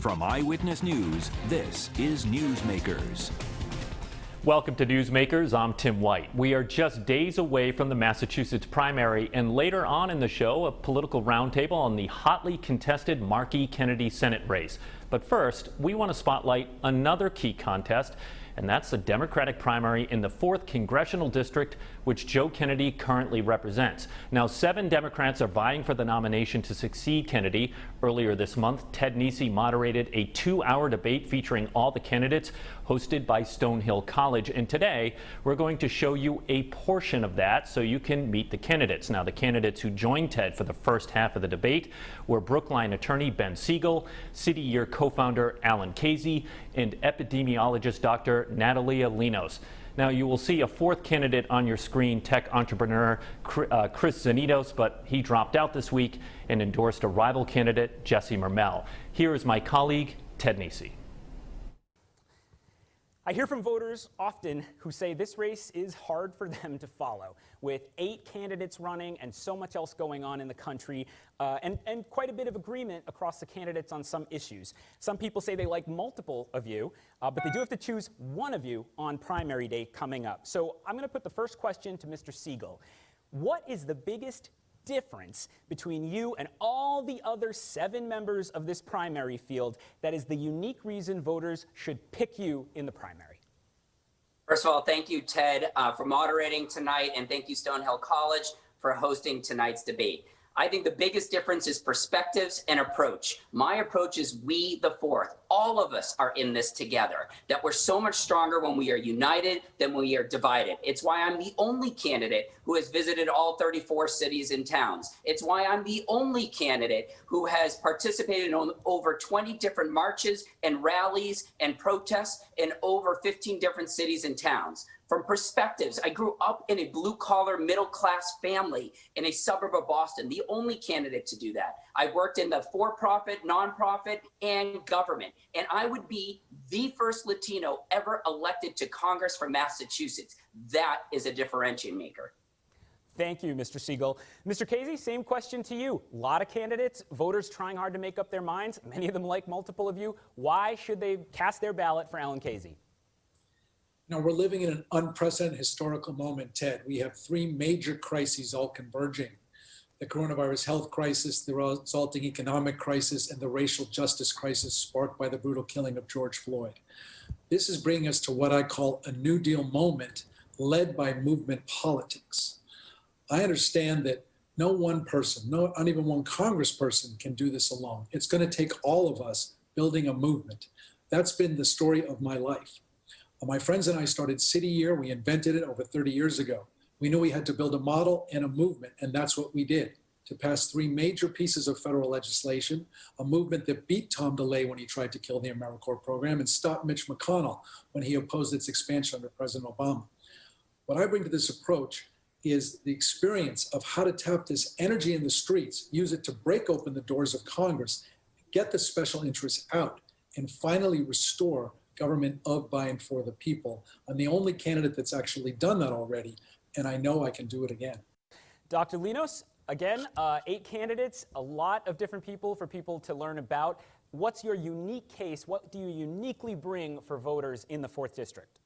From Eyewitness News, this is Newsmakers. Welcome to Newsmakers. I'm Tim White. We are just days away from the Massachusetts primary, and later on in the show, a political roundtable on the hotly contested Markey Kennedy Senate race. But first, we want to spotlight another key contest, and that's the Democratic primary in the 4th Congressional District, which Joe Kennedy currently represents. Now, 7 Democrats are vying for the nomination to succeed Kennedy. Earlier this month, Ted Nesi moderated a 2-hour debate featuring all the candidates, hosted by Stonehill College. And today, we're going to show you a portion of that so you can meet the candidates. Now, the candidates who joined Ted for the first half of the debate were Brookline attorney Ben Siegel, City Year co-founder Alan Casey, and epidemiologist Dr. Natalia Linos. Now, you will see a 4th candidate on your screen, tech entrepreneur Chris Zanitos, but he dropped out this week and endorsed a rival candidate, Jesse Mermel. Here is my colleague, Ted Nesi. I hear from voters often who say this race is hard for them to follow, with 8 candidates running and so much else going on in the country, and quite a bit of agreement across the candidates on some issues. Some people say they like multiple of you, but they do have to choose one of you on primary day coming up. So I'm going to put the first question to Mr. Siegel. What is the biggest difference between you and all the other 7 members of this primary field that is the unique reason voters should pick you in the primary? First of all, thank you, Ted, for moderating tonight, and thank you, Stonehill College, for hosting tonight's debate. I think the biggest difference is perspectives and approach. My approach is we, the 4th. All of us are in this together, that we're so much stronger when we are united than when we are divided. It's why I'm the only candidate who has visited all 34 cities and towns. It's why I'm the only candidate who has participated in over 20 different marches and rallies and protests in over 15 different cities and towns. From perspectives, I grew up in a blue-collar, middle-class family in a suburb of Boston, the only candidate to do that. I worked in the for-profit, nonprofit, and government, and I would be the first Latino ever elected to Congress from Massachusetts. That is a differentiating maker. Thank you, Mr. Siegel. Mr. Casey, same question to you. A lot of candidates, voters trying hard to make up their minds. Many of them like multiple of you. Why should they cast their ballot for Alan Casey? Now, we're living in an unprecedented historical moment, Ted. We have 3 major crises all converging: the coronavirus health crisis, the resulting economic crisis, and the racial justice crisis sparked by the brutal killing of George Floyd. This is bringing us to what I call a New Deal moment led by movement politics. I understand that no one person, not even one congressperson, can do this alone. It's going to take all of us building a movement. That's been the story of my life. My friends and I started City Year. We invented it over 30 years ago. We knew we had to build a model and a movement, and that's what we did, to pass 3 major pieces of federal legislation, a movement that beat Tom DeLay when he tried to kill the AmeriCorps program and stopped Mitch McConnell when he opposed its expansion under President Obama. What I bring to this approach is the experience of how to tap this energy in the streets, use it to break open the doors of Congress, get the special interests out, and finally restore government of, by, and for the people. I'm the only candidate that's actually done that already, and I know I can do it again. Dr. Linos, again, 8 candidates, a lot of different people for people to learn about. What's your unique case? What do you uniquely bring for voters in the 4th District?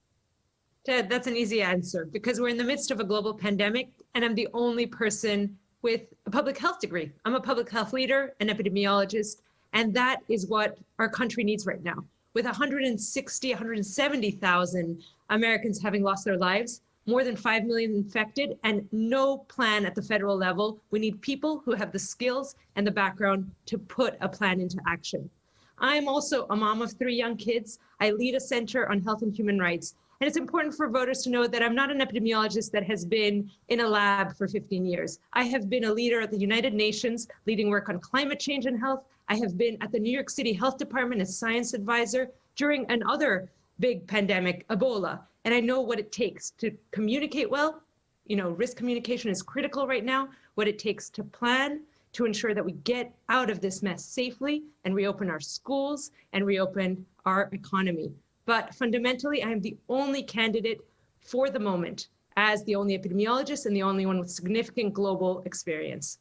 Ted, that's an easy answer, because we're in the midst of a global pandemic, and I'm the only person with a public health degree. I'm a public health leader, an epidemiologist, and that is what our country needs right now. With 170,000 Americans having lost their lives, more than 5 million infected, and no plan at the federal level, we need people who have the skills and the background to put a plan into action. I'm also a mom of 3 young kids. I lead a center on health and human rights. And it's important for voters to know that I'm not an epidemiologist that has been in a lab for 15 years. I have been a leader at the United Nations, leading work on climate change and health. I have been at the New York City Health Department as science advisor during another big pandemic, Ebola. And I know what it takes to communicate well. You know, risk communication is critical right now. What it takes to plan, to ensure that we get out of this mess safely and reopen our schools and reopen our economy. But fundamentally, I am the only candidate for the moment as the only epidemiologist and the only one with significant global experience.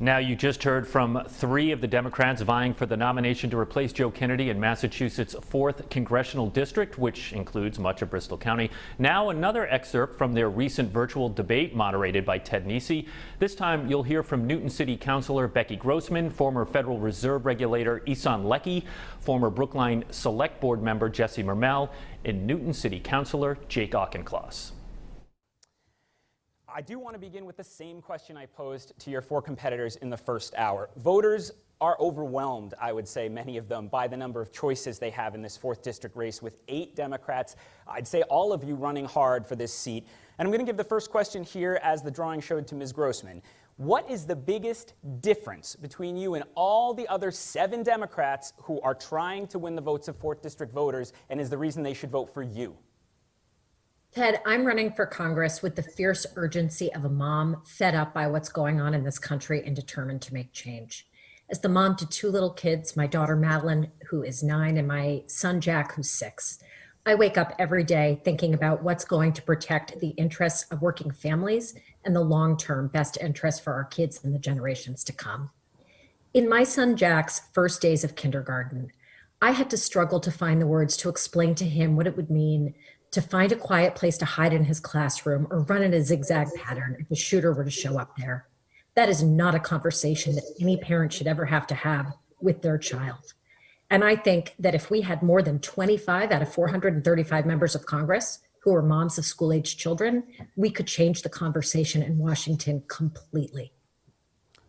Now, you just heard from 3 of the Democrats vying for the nomination to replace Joe Kennedy in Massachusetts' 4th Congressional District, which includes much of Bristol County. Now, another excerpt from their recent virtual debate moderated by Ted Nesi. This time, you'll hear from Newton City Councilor Becky Grossman, former Federal Reserve regulator Ehsan Leckie, former Brookline Select Board member Jesse Mermel, and Newton City Councilor Jake Auchincloss. I do want to begin with the same question I posed to your 4 competitors in the first hour. Voters are overwhelmed, I would say, many of them, by the number of choices they have in this 4th district race with 8 Democrats, I'd say all of you running hard for this seat. And I'm going to give the first question here, as the drawing showed, to Ms. Grossman. What is the biggest difference between you and all the other 7 Democrats who are trying to win the votes of 4th district voters, and is the reason they should vote for you? Ted, I'm running for Congress with the fierce urgency of a mom fed up by what's going on in this country and determined to make change. As the mom to 2 little kids, my daughter Madeline, who is 9, and my son Jack, who's 6, I wake up every day thinking about what's going to protect the interests of working families and the long-term best interests for our kids and the generations to come. In my son Jack's first days of kindergarten, I had to struggle to find the words to explain to him what it would mean to find a quiet place to hide in his classroom or run in a zigzag pattern if a shooter were to show up there. That is not a conversation that any parent should ever have to have with their child. And I think that if we had more than 25 out of 435 members of Congress who are moms of school-aged children, we could change the conversation in Washington completely.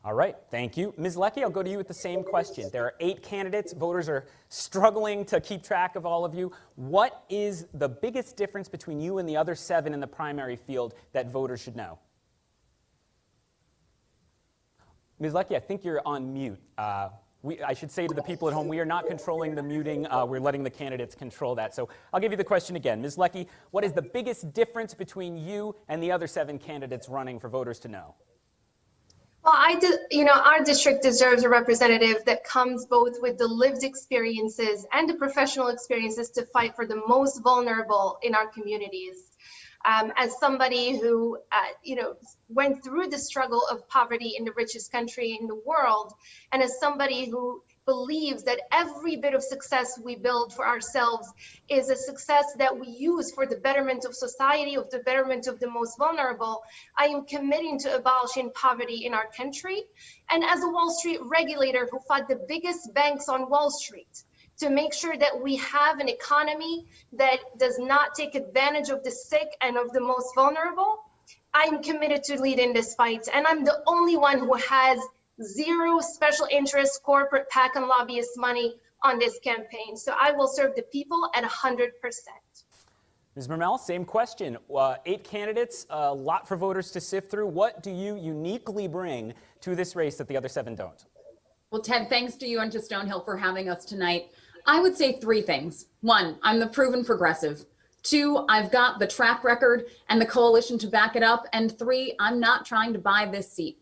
All right, thank you. Ms. Leckie, I'll go to you with the same question. There are 8 candidates. Voters are struggling to keep track of all of you. What is the biggest difference between you and the other 7 in the primary field that voters should know? Ms. Leckie, I think you're on mute. I should say to the people at home, we are not controlling the muting. We're letting the candidates control that. So I'll give you the question again. Ms. Leckie, what is the biggest difference between you and the other 7 candidates running for voters to know? Well, our district deserves a representative that comes both with the lived experiences and the professional experiences to fight for the most vulnerable in our communities. As somebody who, went through the struggle of poverty in the richest country in the world, and as somebody who believes that every bit of success we build for ourselves is a success that we use for the betterment of society, of the betterment of the most vulnerable, I am committing to abolishing poverty in our country. And as a Wall Street regulator who fought the biggest banks on Wall Street to make sure that we have an economy that does not take advantage of the sick and of the most vulnerable, I'm committed to leading this fight. And I'm the only one who has 0 special interest, corporate PAC and lobbyist money on this campaign. So I will serve the people at 100%. Ms. Mermel, same question. 8 candidates, a lot for voters to sift through. What do you uniquely bring to this race that the other 7 don't? Well, Ted, thanks to you and to Stonehill for having us tonight. I would say 3 things. 1, I'm the proven progressive. 2, I've got the track record and the coalition to back it up. And 3, I'm not trying to buy this seat.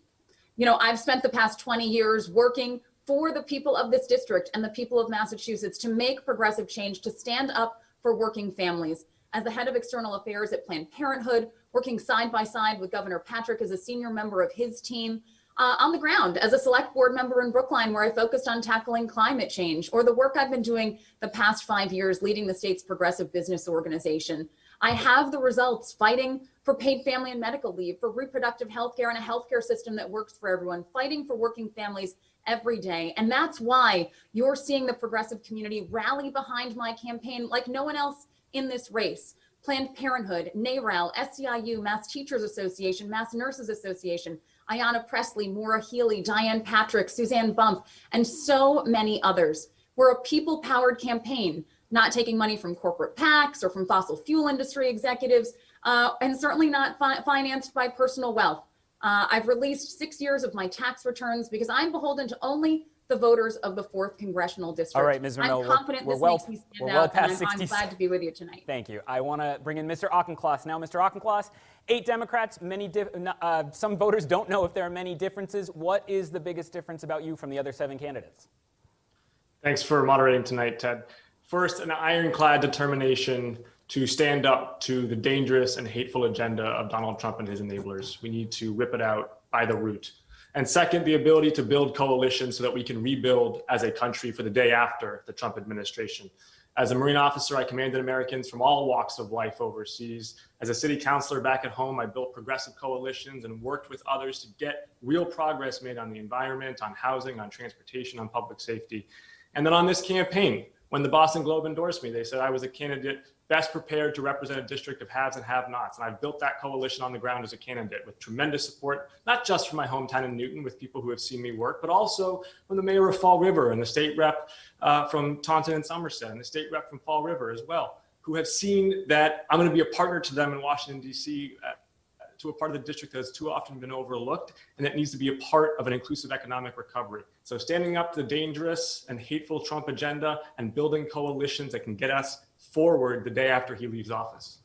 I've spent the past 20 years working for the people of this district and the people of Massachusetts to make progressive change, to stand up for working families. As the head of external affairs at Planned Parenthood, working side by side with Governor Patrick as a senior member of his team, on the ground as a select board member in Brookline, where I focused on tackling climate change, or the work I've been doing the past 5 years leading the state's progressive business organization. I have the results fighting for paid family and medical leave, for reproductive health care and a healthcare system that works for everyone, fighting for working families every day. And that's why you're seeing the progressive community rally behind my campaign like no one else in this race. Planned Parenthood, NARAL, SEIU, Mass Teachers Association, Mass Nurses Association, Ayanna Pressley, Maura Healey, Diane Patrick, Suzanne Bump, and so many others. We're a people-powered campaign, not taking money from corporate PACs or from fossil fuel industry executives, and certainly not financed by personal wealth. I've released 6 years of my tax returns because I'm beholden to only the voters of the 4th Congressional District. All right, Ms. Mermel, I'm confident this makes me stand out, and I'm glad to be with you tonight. Thank you. I want to bring in Mr. Auchincloss now. Mr. Auchincloss, 8 Democrats, some voters don't know if there are many differences. What is the biggest difference about you from the other 7 candidates? Thanks for moderating tonight, Ted. First, an ironclad determination to stand up to the dangerous and hateful agenda of Donald Trump and his enablers. We need to rip it out by the root. And second, the ability to build coalitions so that we can rebuild as a country for the day after the Trump administration. As a Marine officer, I commanded Americans from all walks of life overseas. As a city councilor back at home, I built progressive coalitions and worked with others to get real progress made on the environment, on housing, on transportation, on public safety. And then on this campaign, when the Boston Globe endorsed me, they said I was a candidate best prepared to represent a district of haves and have-nots. And I've built that coalition on the ground as a candidate with tremendous support, not just from my hometown in Newton with people who have seen me work, but also from the mayor of Fall River and the state rep from Taunton and Somerset and the state rep from Fall River as well, who have seen that I'm going to be a partner to them in Washington, D.C., to a part of the district that has too often been overlooked, and that needs to be a part of an inclusive economic recovery. So standing up to the dangerous and hateful Trump agenda and building coalitions that can get us forward the day after he leaves office.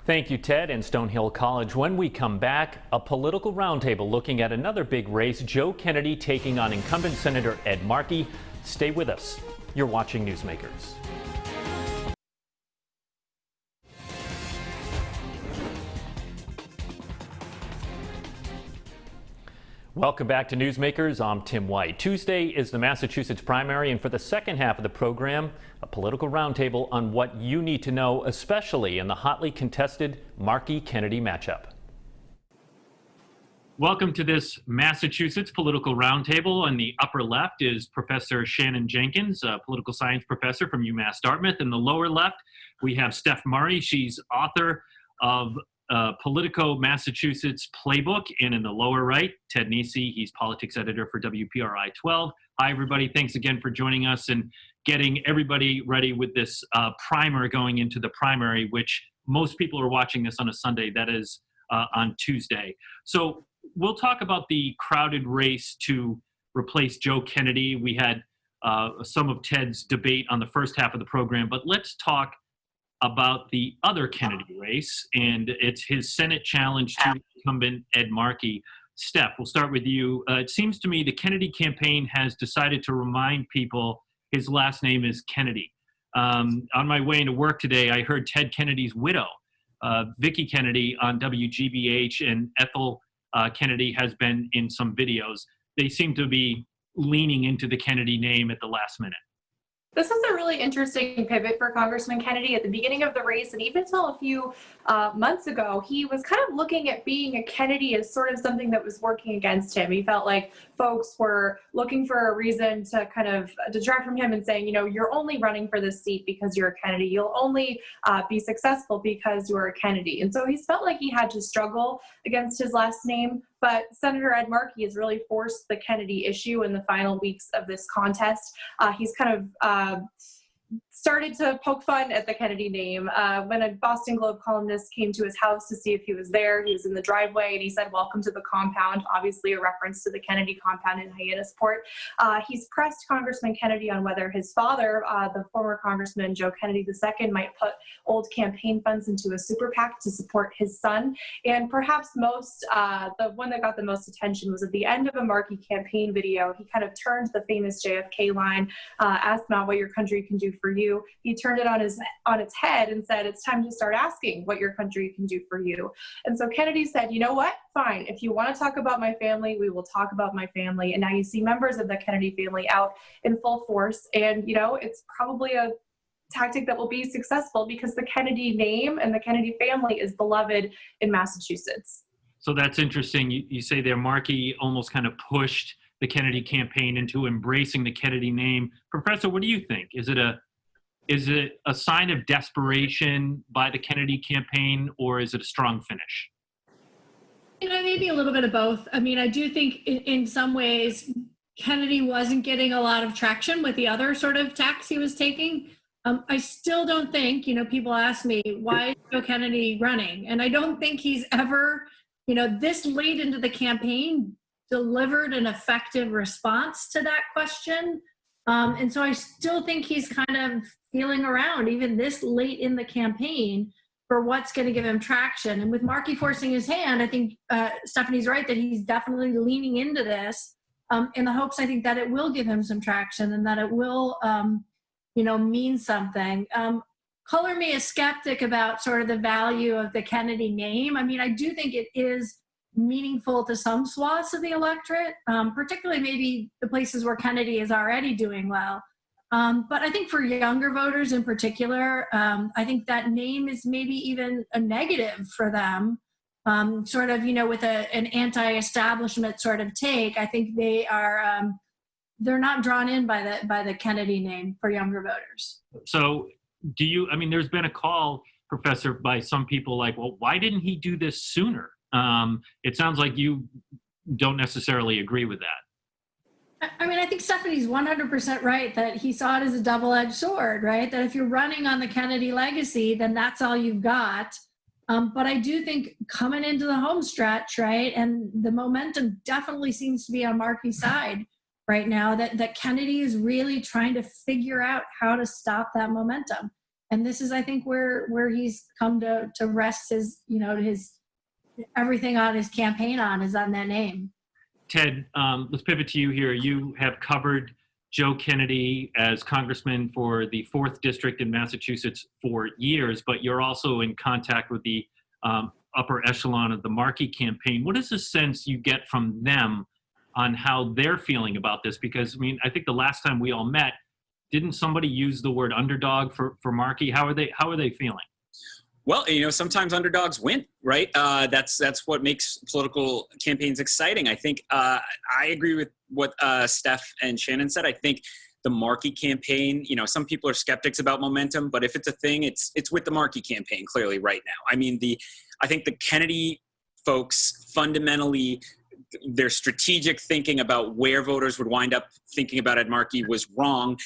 Thank you, Ted and Stonehill College. When we come back, a political roundtable looking at another big race, Joe Kennedy taking on incumbent Senator Ed Markey. Stay with us. You're watching Newsmakers. Welcome back to Newsmakers. I'm Tim White. Tuesday is the Massachusetts primary, and for the second half of the program, a political roundtable on what you need to know, especially in the hotly contested Markey-Kennedy matchup. Welcome to this Massachusetts political roundtable. On the upper left is Professor Shannon Jenkins, a political science professor from UMass Dartmouth. In the lower left, we have Steph Murray. She's author of Politico Massachusetts Playbook. And in the lower right, Ted Nesi, he's politics editor for WPRI 12. Hi, everybody. Thanks again for joining us and getting everybody ready with this primer going into the primary, which most people are watching this on a Sunday. That is on Tuesday. So we'll talk about the crowded race to replace Joe Kennedy. We had some of Ted's debate on the first half of the program, but let's talk about the other Kennedy race, and it's his Senate challenge to incumbent Ed Markey. Steph, we'll start with you. It seems to me the Kennedy campaign has decided to remind people his last name is Kennedy. On my way into work today, I heard Ted Kennedy's widow, Vicki Kennedy, on WGBH, and Ethel Kennedy has been in some videos. They seem to be leaning into the Kennedy name at the last minute. This is a really interesting pivot for Congressman Kennedy. At the beginning of the race, and even until a few months ago, he was kind of looking at being a Kennedy as sort of something that was working against him. He felt like folks were looking for a reason to kind of detract from him and saying, you know, you're only running for this seat because you're a Kennedy. You'll only be successful because you're a Kennedy. And so he's felt like he had to struggle against his last name. But Senator Ed Markey has really forced the Kennedy issue in the final weeks of this contest. He's kind of started to poke fun at the Kennedy name. When a Boston Globe columnist came to his house to see if he was there, he was in the driveway and he said, "Welcome to the compound," obviously a reference to the Kennedy compound in Hyannisport. He's pressed Congressman Kennedy on whether his father, the former Congressman Joe Kennedy II, might put old campaign funds into a super PAC to support his son. And perhaps the one that got the most attention was at the end of a Markey campaign video. He kind of turned the famous JFK line, "Ask not what your country can do for you." He turned it on its head and said, "It's time to start asking what your country can do for you." And so Kennedy said, "You know what? Fine. If you want to talk about my family, we will talk about my family." And now you see members of the Kennedy family out in full force. And, you know, it's probably a tactic that will be successful because the Kennedy name and the Kennedy family is beloved in Massachusetts. So that's interesting. You say there Markey almost kind of pushed the Kennedy campaign into embracing the Kennedy name. Professor, what do you think? Is it a sign of desperation by the Kennedy campaign, or is it a strong finish? You know, maybe a little bit of both. I mean, I do think in some ways Kennedy wasn't getting a lot of traction with the other sort of tacks he was taking. I still don't think, you know, people ask me, why is Joe Kennedy running? And I don't think he's ever, you know, this late into the campaign delivered an effective response to that question. And so I still think he's kind of feeling around even this late in the campaign for what's going to give him traction. And with Markey forcing his hand, I think Stephanie's right that he's definitely leaning into this in the hopes, I think, that it will give him some traction and that it will, you know, mean something. Color me a skeptic about sort of the value of the Kennedy name. I mean, I do think it is meaningful to some swaths of the electorate, particularly maybe the places where Kennedy is already doing well. But I think for younger voters in particular, I think that name is maybe even a negative for them, sort of, with an anti-establishment sort of take. I think they are, they're not drawn in by the Kennedy name for younger voters. So there's been a call, Professor, by some people like, well, why didn't he do this sooner? It sounds like you don't necessarily agree with that. I think Stephanie's 100% right that he saw it as a double-edged sword, right? That if you're running on the Kennedy legacy, then that's all you've got. But I do think coming into the home stretch, right, and the momentum definitely seems to be on Markey's side right now, that Kennedy is really trying to figure out how to stop that momentum. And this is, I think, where he's come to rest his, his everything on his campaign is on that name. Ted, let's pivot to you here. You have covered Joe Kennedy as congressman for the 4th District in Massachusetts for years, but you're also in contact with the upper echelon of the Markey campaign. What is the sense you get from them on how they're feeling about this? Because, I think the last time we all met, didn't somebody use the word underdog for Markey? How are they feeling? Well, sometimes underdogs win, right? That's what makes political campaigns exciting. I think I agree with what Steph and Shannon said. I think the Markey campaign, some people are skeptics about momentum, but if it's a thing, it's with the Markey campaign clearly right now. I think the Kennedy folks fundamentally, their strategic thinking about where voters would wind up thinking about Ed Markey was wrong.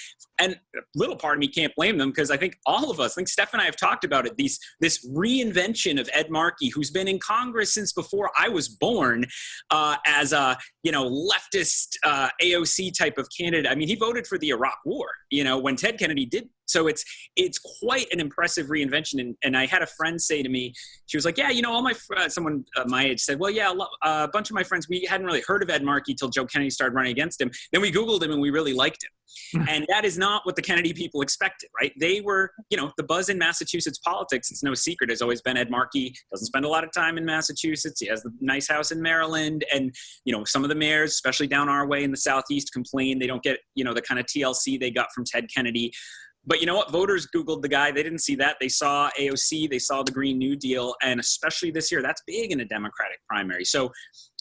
And a little part of me can't blame them, because I think all of us, Steph and I have talked about it, this reinvention of Ed Markey, who's been in Congress since before I was born, as a leftist AOC type of candidate. he voted for the Iraq War, when Ted Kennedy did. So it's quite an impressive reinvention. And I had a friend say to me, she was like, yeah, all my someone my age said, well, yeah, a bunch of my friends, we hadn't really heard of Ed Markey till Joe Kennedy started running against him. Then we Googled him and we really liked him. And that is not what the Kennedy people expected, right? They were, the buzz in Massachusetts politics, it's no secret, has always been Ed Markey doesn't spend a lot of time in Massachusetts. He has the nice house in Maryland. And, some of the mayors, especially down our way in the Southeast, complain they don't get, the kind of TLC they got from Ted Kennedy. But you know what? Voters Googled the guy. They didn't see that. They saw AOC. They saw the Green New Deal. And especially this year, that's big in a Democratic primary. So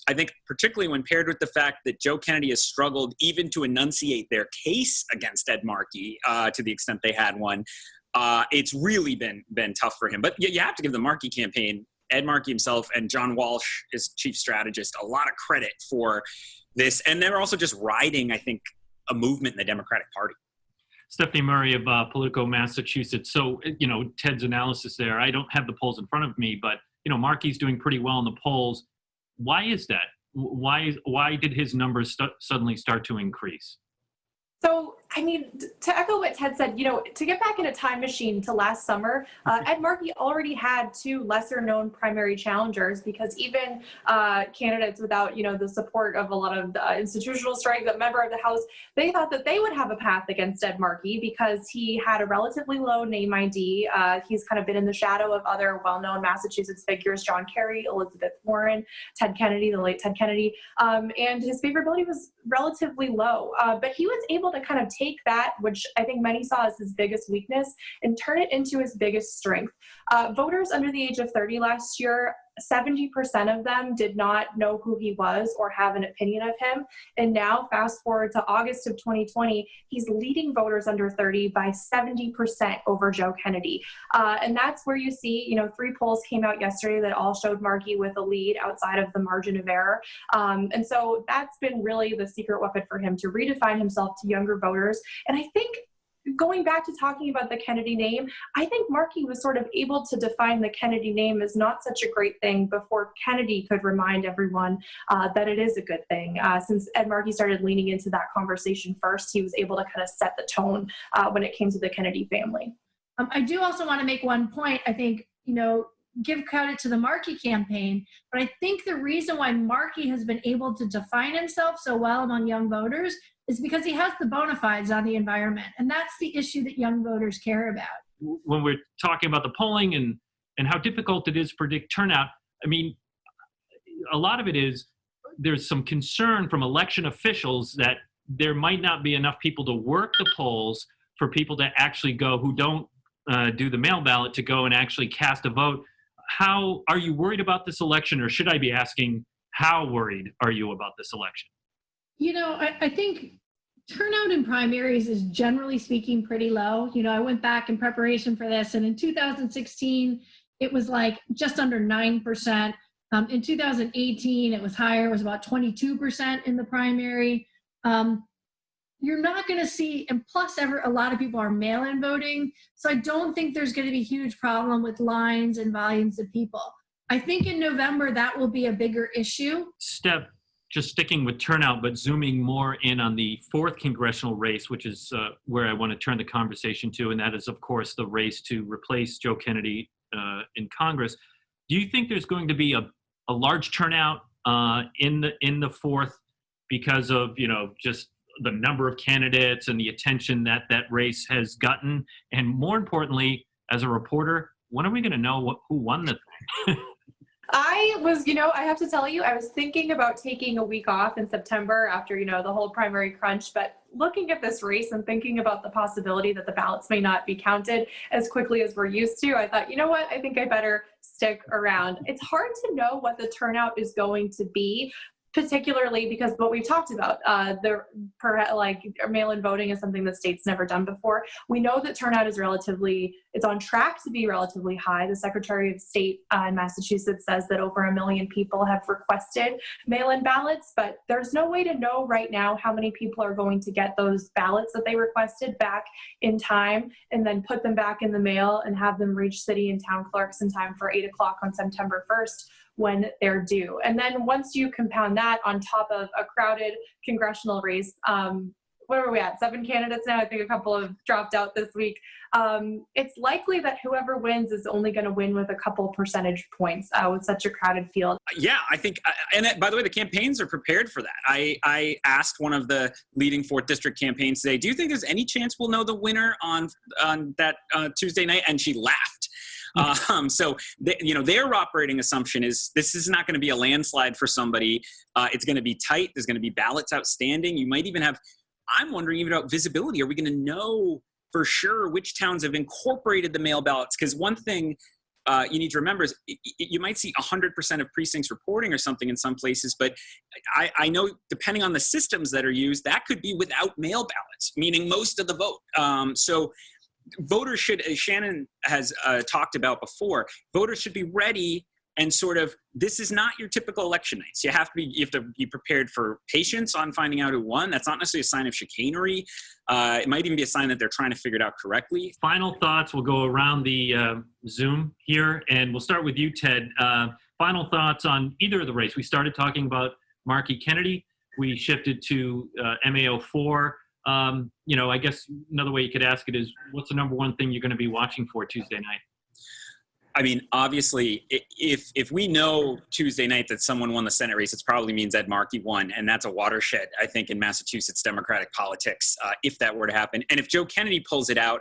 I think particularly when paired with the fact that Joe Kennedy has struggled even to enunciate their case against Ed Markey to the extent they had one, it's really been tough for him. But you have to give the Markey campaign, Ed Markey himself and John Walsh, his chief strategist, a lot of credit for this. And they're also just riding, I think, a movement in the Democratic Party. Stephanie Murray of Politico Massachusetts. So, Ted's analysis there, I don't have the polls in front of me, but, Markey's doing pretty well in the polls. Why is that? Why did his numbers suddenly start to increase? So, to echo what Ted said, to get back in a time machine to last summer, Ed Markey already had 2 lesser known primary challengers, because even candidates without, the support of a lot of the institutional strength, a member of the House, they thought that they would have a path against Ed Markey because he had a relatively low name ID. He's kind of been in the shadow of other well-known Massachusetts figures, John Kerry, Elizabeth Warren, Ted Kennedy, the late Ted Kennedy, and his favorability was relatively low. But he was able to kind of take that, which I think many saw as his biggest weakness, and turn it into his biggest strength. Voters under the age of 30 last year, 70% of them did not know who he was or have an opinion of him. And now, fast forward to August of 2020, he's leading voters under 30 by 70% over Joe Kennedy. And that's where you see, 3 polls came out yesterday that all showed Markey with a lead outside of the margin of error. And so that's been really the secret weapon for him to redefine himself to younger voters. And I think, going back to talking about the Kennedy name, I think Markey was sort of able to define the Kennedy name as not such a great thing before Kennedy could remind everyone that it is a good thing. Since Ed Markey started leaning into that conversation first, he was able to kind of set the tone when it came to the Kennedy family. I do also want to make one point. I think, give credit to the Markey campaign, but I think the reason why Markey has been able to define himself so well among young voters is because he has the bona fides on the environment. And that's the issue that young voters care about. When we're talking about the polling and how difficult it is to predict turnout, a lot of it is there's some concern from election officials that there might not be enough people to work the polls for people to actually go who don't do the mail ballot to go and actually cast a vote. How are you worried about this election, or should I be asking how worried are you about this election? You know, I think turnout in primaries is generally speaking pretty low. You know, I went back in preparation for this, and in 2016, it was like just under 9%. In 2018, it was higher, it was about 22% in the primary. You're not going to see, and plus a lot of people are mail-in voting, so I don't think there's going to be a huge problem with lines and volumes of people. I think in November, that will be a bigger issue. Step, just sticking with turnout, but zooming more in on the 4th congressional race, which is where I want to turn the conversation to, and that is, of course, the race to replace Joe Kennedy in Congress. Do you think there's going to be a large turnout in the 4th because of, you know, just the number of candidates and the attention that race has gotten? And more importantly, as a reporter, when are we going to know who won the thing? I was, I have to tell you, I was thinking about taking a week off in September after, the whole primary crunch, but looking at this race and thinking about the possibility that the ballots may not be counted as quickly as we're used to, I thought, you know what, I think I better stick around. It's hard to know what the turnout is going to be, particularly because what we've talked about, mail-in voting is something the state's never done before. We know that turnout is it's on track to be relatively high. The Secretary of State in Massachusetts says that over 1 million people have requested mail-in ballots, but there's no way to know right now how many people are going to get those ballots that they requested back in time and then put them back in the mail and have them reach city and town clerks in time for 8 o'clock on September 1st. When they're due. And then once you compound that on top of a crowded congressional race, what are we at? 7 candidates now. I think a couple have dropped out this week. It's likely that whoever wins is only going to win with a couple percentage points with such a crowded field. Yeah, I think, and by the way, the campaigns are prepared for that. I asked one of the leading 4th District campaigns today, do you think there's any chance we'll know the winner on that Tuesday night? And she laughed. So their operating assumption is this is not going to be a landslide for somebody. It's going to be tight. There's going to be ballots outstanding. You might even have, I'm wondering even about visibility. Are we going to know for sure which towns have incorporated the mail ballots? Because one thing you need to remember is you might see 100% of precincts reporting or something in some places, but I know depending on the systems that are used, that could be without mail ballots, meaning most of the vote. So voters should, as Shannon has talked about before, voters should be ready and sort of, this is not your typical election nights. You have to be prepared for patience on finding out who won. That's not necessarily a sign of chicanery. It might even be a sign that they're trying to figure it out correctly. Final thoughts. We'll go around the Zoom here, and we'll start with you, Ted. Final thoughts on either of the race. We started talking about Markey Kennedy. We shifted to MAO4. I guess another way you could ask it is, what's the number one thing you're going to be watching for Tuesday night? I mean, obviously, if we know Tuesday night that someone won the Senate race, it probably means Ed Markey won, and that's a watershed, I think, in Massachusetts Democratic politics, if that were to happen. And if Joe Kennedy pulls it out,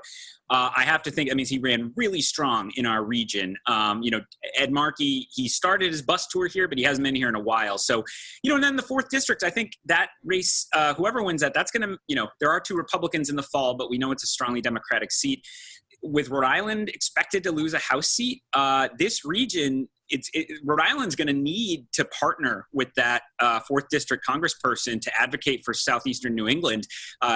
I have to think that means he ran really strong in our region. Ed Markey, he started his bus tour here, but he hasn't been here in a while. So, and then the 4th District, I think that race, whoever wins that, that's going to, there are 2 Republicans in the fall, but we know it's a strongly Democratic seat. With Rhode Island expected to lose a House seat, this region, Rhode Island's going to need to partner with that 4th District congressperson to advocate for southeastern New England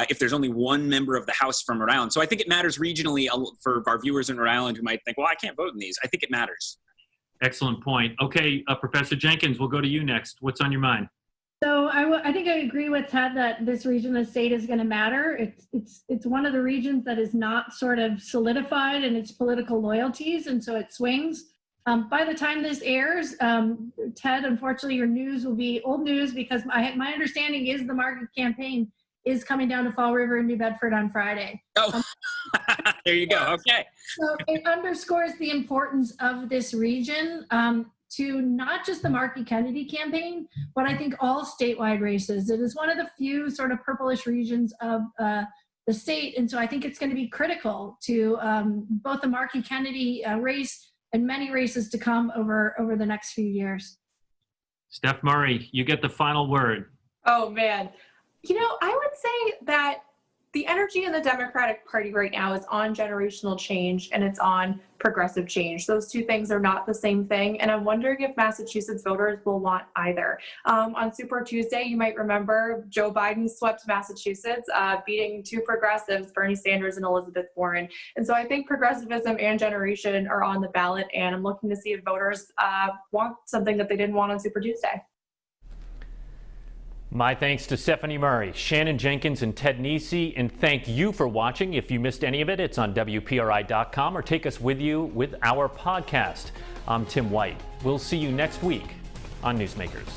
if there's only one member of the House from Rhode Island. So I think it matters regionally for our viewers in Rhode Island who might think, well, I can't vote in these. I think it matters. Excellent point. Okay, Professor Jenkins, we'll go to you next. What's on your mind? So I think I agree with Ted that this region of the state is going to matter. It's one of the regions that is not sort of solidified in its political loyalties, and so it swings. By the time this airs, Ted, unfortunately, your news will be old news because my understanding is the Markey campaign is coming down to Fall River in New Bedford on Friday. Oh, there you go. Okay. So it underscores the importance of this region. To not just the Markey Kennedy campaign, but I think all statewide races. It is one of the few sort of purplish regions of the state. And so I think it's going to be critical to both the Markey Kennedy race and many races to come over the next few years. Steph Murray, you get the final word. Oh, man. You know, I would say that the energy in the Democratic Party right now is on generational change and it's on progressive change. Those two things are not the same thing. And I'm wondering if Massachusetts voters will want either. On Super Tuesday, you might remember Joe Biden swept Massachusetts, beating two progressives, Bernie Sanders and Elizabeth Warren. And so I think progressivism and generation are on the ballot. And I'm looking to see if voters want something that they didn't want on Super Tuesday. My thanks to Stephanie Murray, Shannon Jenkins, and Ted Nesi, and thank you for watching. If you missed any of it, it's on WPRI.com or take us with you with our podcast. I'm Tim White. We'll see you next week on Newsmakers.